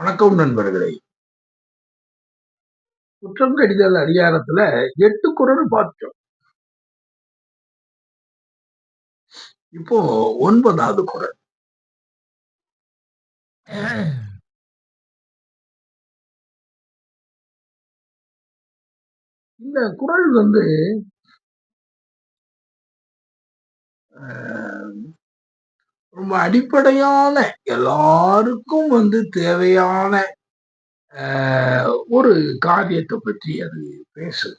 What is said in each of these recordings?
வணக்கம் நண்பர்களே. குற்றம் கடிதல் அதிகாரத்துல 8 குறள் பார்த்தோம். இப்போ 9வது குறள். இந்த குறள் வந்து ரொம்ப அடிப்படையான எல்லாருக்கும் வந்து தேவையான ஒரு காரியத்தை பற்றி அது பேசுது.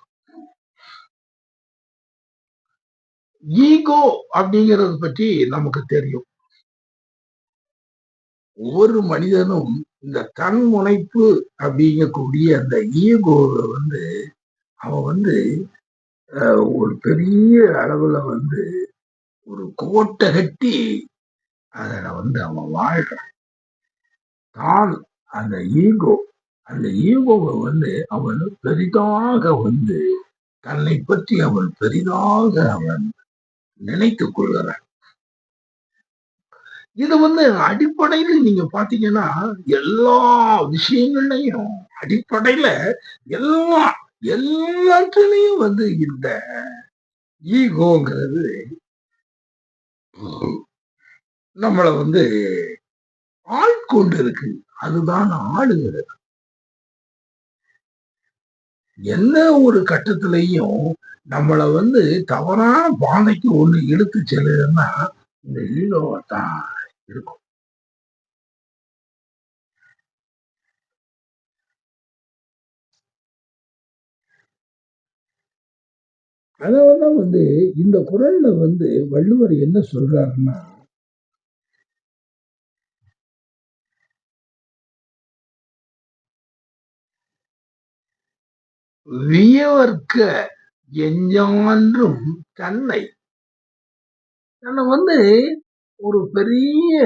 ஈகோ அப்படிங்கிறது பற்றி நமக்கு தெரியும். ஒவ்வொரு மனிதனும் இந்த தன்முனைப்பு அப்படிங்கக்கூடிய அந்த ஈகோவை வந்து அவன் வந்து ஒரு பெரிய அளவுல வந்து ஒரு கோட்டை கட்டி அதுல வந்து அவன் வாழ்றான். தான் அந்த ஈகோவை வந்து அவன் பெரிதாக வந்து தன்னை பற்றி அவன் பெரிதாக அவன் நினைத்துக் கொள்கிறான். இது வந்து அடிப்படையில நீங்க பாத்தீங்கன்னா எல்லா விஷயங்கள்லையும் அடிப்படையில எல்லாத்துலயும் வந்து இந்த ஈகோங்கிறது நம்மள வந்து ஆட்கொண்டு இருக்கு. அதுதான் ஆளுகிறது. எந்த ஒரு கட்டத்திலையும் நம்மள வந்து தவறான பாதைக்கு ஒண்ணு இழுத்து செல்லுதுன்னா இந்த ஈகோவத்தான் இருக்கும். அதனாலதான் வந்து இந்த குறள்ல வந்து வள்ளுவர் என்ன சொல்றாருன்னா, வியவர்க்க எஞ்ஞான்றும் தன்னை தன்னை வந்து ஒரு பெரிய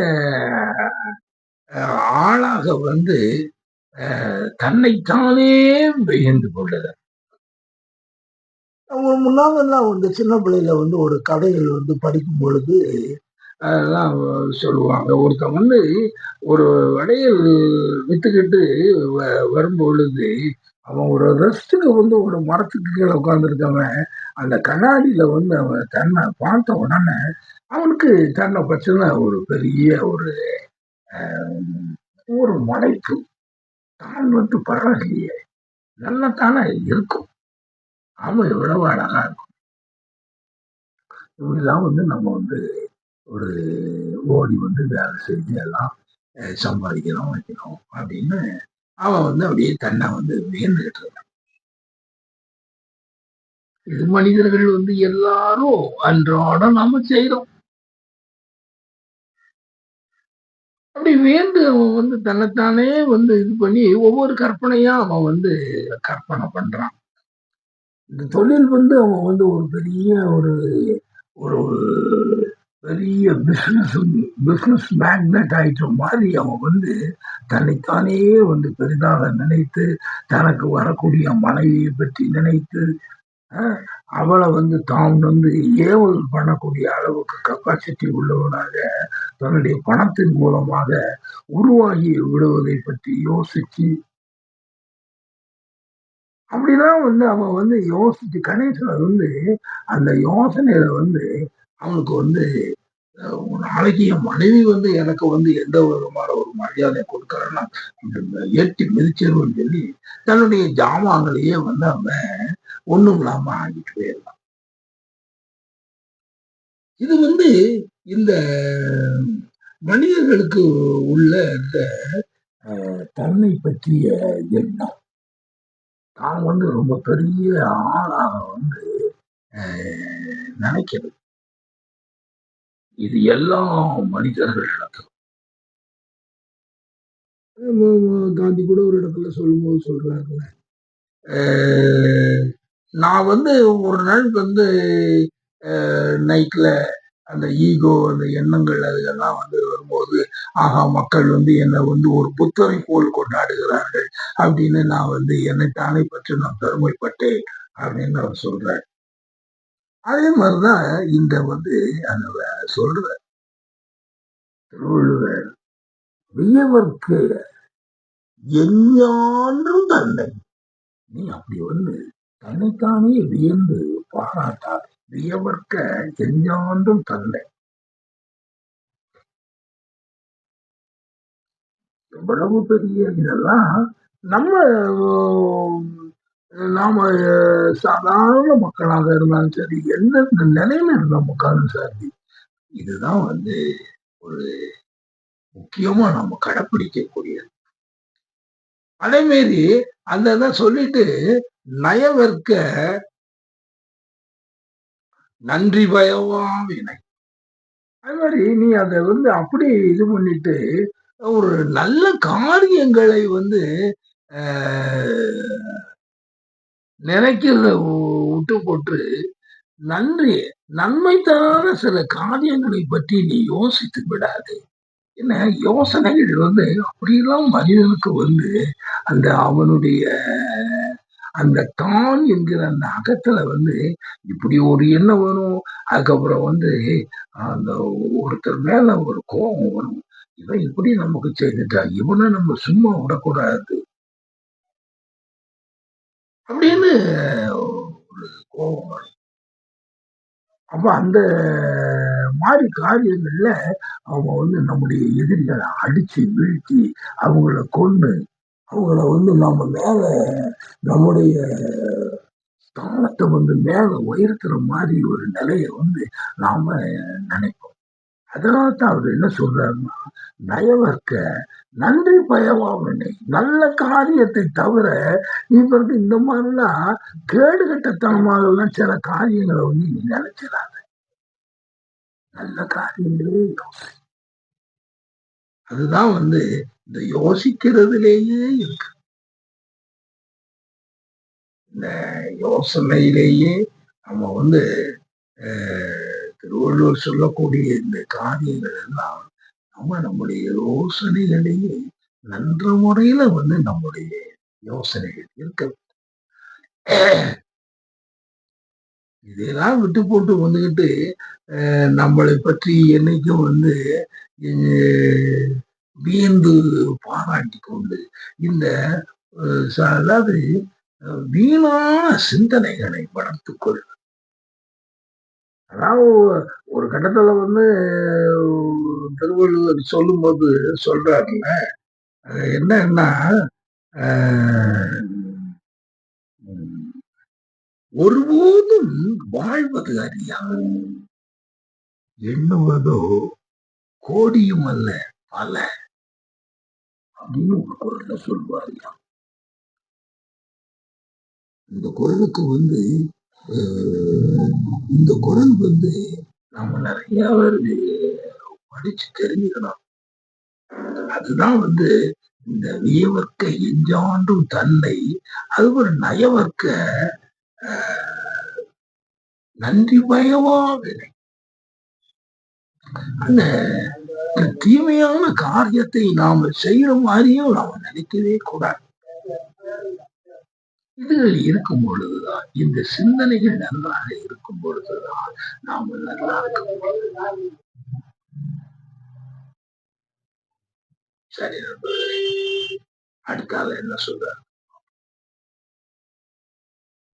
ஆளாக வந்து தன்னைத்தானே வியந்து கொள்ளுது. அவங்க முன்னாங்கெல்லாம் வந்து சின்ன பிள்ளையில வந்து ஒரு கதைகள் வந்து படிக்கும் பொழுது அதெல்லாம் சொல்லுவாங்க. ஒருத்தன் வந்து ஒரு வளையல் வித்துக்கிட்டு வரும்பொழுது அவன் ஒரு ரெஸ்ட்டுக்கு வந்து ஒரு மரத்துக்கு கீழே உட்காந்துருக்கவன் அந்த கண்ணாடியில வந்து அவன் தன்னை பார்த்த உடனே அவனுக்கு தன்னை பற்றின ஒரு பெரிய ஒரு ஒரு மலைப்பு தான் வந்து பரவாயில்லையே நல்லத்தானே இருக்கும். அவன் எவ்வளவு அழகா இருக்கும். இப்படிதான் வந்து நம்ம வந்து ஒரு ஓடி வந்து வேலை செஞ்சு எல்லாம் சம்பாதிக்கிறோம் வைக்கிறோம் அப்படின்னு அவன் வந்து அப்படியே தன்னை வந்து வியந்துகிட்டு இருக்கான். இது மனிதர்கள் வந்து எல்லாரும் அன்றாட நாம செய்யறோம். அப்படி வியந்து அவன் வந்து தன்னைத்தானே வந்து இது பண்ணி ஒவ்வொரு கற்பனையா அவன் வந்து கற்பனை பண்றான். இந்த தொழில் வந்து அவன் வந்து ஒரு பெரிய ஒரு ஒரு பெரிய பிசினஸ் மேக்னட் ஆயிட்ட மாதிரி அவன் வந்து தன்னைத்தானே வந்து பெரிதாக நினைத்து தனக்கு வரக்கூடிய மனைவியை பற்றி நினைத்து அவளை வந்து தான் வந்து ஏவல் பண்ணக்கூடிய அளவுக்கு கெப்பாசிட்டி உள்ளவனாக தன்னுடைய பணத்தின் மூலமாக உருவாகி விடுவதை பற்றி யோசிச்சு அப்படிதான் வந்து அவன் வந்து யோசிச்சு கணேசன் வந்து அந்த யோசனையில வந்து அவனுக்கு வந்து ஒரு நாளைக்கு என் மனைவி வந்து எனக்கு வந்து எந்த விதமான ஒரு மரியாதை கொடுக்கறன்னா ஏற்றி மிதிச்சிருவன்னு சொல்லி தன்னுடைய ஜாமான்களையே வந்து அவன் ஒண்ணும் இல்லாம ஆகிட்டு போயிடலாம். இது வந்து இந்த மனிதர்களுக்கு உள்ள இந்த தன்னை பற்றிய எண்ணம் தான் வந்து ரொம்ப பெரிய ஆளாக வந்து நினைக்கிறது. இது எல்லா மனிதர்கள் நடக்கும். காந்தி கூட ஒரு இடத்துல சொல்லும்போது சொல்றாருல்ல, நான் வந்து ஒரு நாள் வந்து நைட்ல அந்த ஈகோ அந்த எண்ணங்கள் அதெல்லாம் வந்து வரும்போது ஆகா மக்கள் வந்து என்னை வந்து ஒரு புத்தரை போல் கொண்டாடுகிறார்கள் அப்படின்னு நான் வந்து என்னைத்தானே பற்றி நான் பெருமைப்பட்டேன் அப்படின்னு அவர் சொல்றாரு. அதே மாதிரிதான் இந்த வந்து அந்த சொல்ற திருவள்ளுவர் வியவர்க்கு எஞ்ஞான்றும் தன்னை. நீ அப்படி வந்து தன்னைத்தானே வியந்து பாராட்டாதே. வியவற்க எஞ்ஞான்றும் தன்னை. எவ்வளவு பெரிய இதெல்லாம் நம்ம நாம சாதாரண மக்களாக இருந்தாலும் சரி, எந்தெந்த நிலையில இருந்த மக்களும் சரி, இதுதான் வந்து ஒரு முக்கியமா நம்ம கடைப்பிடிக்கக்கூடியது. அதே மாரி அந்த இதான் சொல்லிட்டு நயவற்க நன்றி பயவா வினை. அது மாதிரி நீ அதை வந்து அப்படி இது பண்ணிட்டு ஒரு நல்ல காரியங்களை வந்து நினைக்கிறத விட்டு போட்டு நன்றி நன்மை தராத சில காரியங்களை பற்றி நீ யோசித்து விடாதே. என்ன யோசனைகள் வந்து அப்படியெல்லாம் மனிதனுக்கு வந்து அந்த அவனுடைய அந்த தான் என்கிற அந்த அகத்துல வந்து இப்படி ஒரு எண்ணம் வரும். அதுக்கப்புறம் வந்து அந்த ஒருத்தர் மேல ஒரு கோபம் வரும். இவன் இப்படி நமக்கு செய்துட்டா இவனை நம்ம சும்மா விடக்கூடாது அப்படின்னு ஒரு கோபம் வரும். அப்ப அந்த மாதிரி காரியங்கள்ல அவங்க வந்து நம்முடைய எதிரிகளை அடிச்சு வீழ்த்தி அவங்கள கொன்னு அவங்கள வந்து நம்ம மேல நம்முடைய ஸ்தானத்தை வந்து மேல உயர்த்துற மாதிரி ஒரு நிலையை வந்து நாம நினைப்போம். அதனால தான் அவர் என்ன சொல்றாருன்னா நயவர்க்க நன்றி பயவாமனை. நல்ல காரியத்தை தவிர நீ வந்து இந்த மாதிரிலாம் கேடுகட்டத்தனமாக எல்லாம் சில காரியங்களை வந்து நீ நினைச்சிடாத. நல்ல காரியங்களே யோசி. அதுதான் வந்து இந்த யோசிக்கிறதுலேயே இருக்கு. இந்த யோசனையிலேயே நம்ம வந்து திருவள்ளுவர் சொல்லக்கூடிய இந்த காரியங்கள் எல்லாம் நம்ம நம்முடைய யோசனைகளையே நன்ற முறையில வந்து நம்முடைய யோசனைகள் இருக்க. இதெல்லாம் விட்டு போட்டு வந்துகிட்டு நம்மளை பற்றி என்னைக்கும் வந்து வியந்து பாராட்டி கொண்டு இந்த அதாவது வீணான சிந்தனைகளை வளர்த்துக்கொள். அதாவது ஒரு கட்டத்துல வந்து திருவள்ளுவர் சொல்லும்போது சொல்றாருல்ல என்னன்னா ஒருபோதும் வாழ்வது அறியாது எண்ணுவதோ கோடியும் அல்ல பல அப்படின்னு ஒரு குரல்ல சொல்வாரியா. இந்த குரலுக்கு வந்து இந்த குரல் வந்து நம்ம நிறைய பேர் படிச்சு தெரிஞ்சுக்கணும். அதுதான் வந்து இந்த வியவர்க்க எஞ்சாண்டும் தன்னை அது ஒரு நயவர்க்க நன்றி பயவா வினை. அந்த தீமையான காரியத்தை நாம செய்யற மாதிரியும் நாம நினைக்கவே கூடாது. இதுகள் இருக்கும் பொழுதுதான் இந்த சிந்தனைகள் நன்றாக இருக்கும் பொழுதுதான் நாம நல்லா இருக்கும். சரி நண்பர்களே, அடுத்தால என்ன சொல்ற?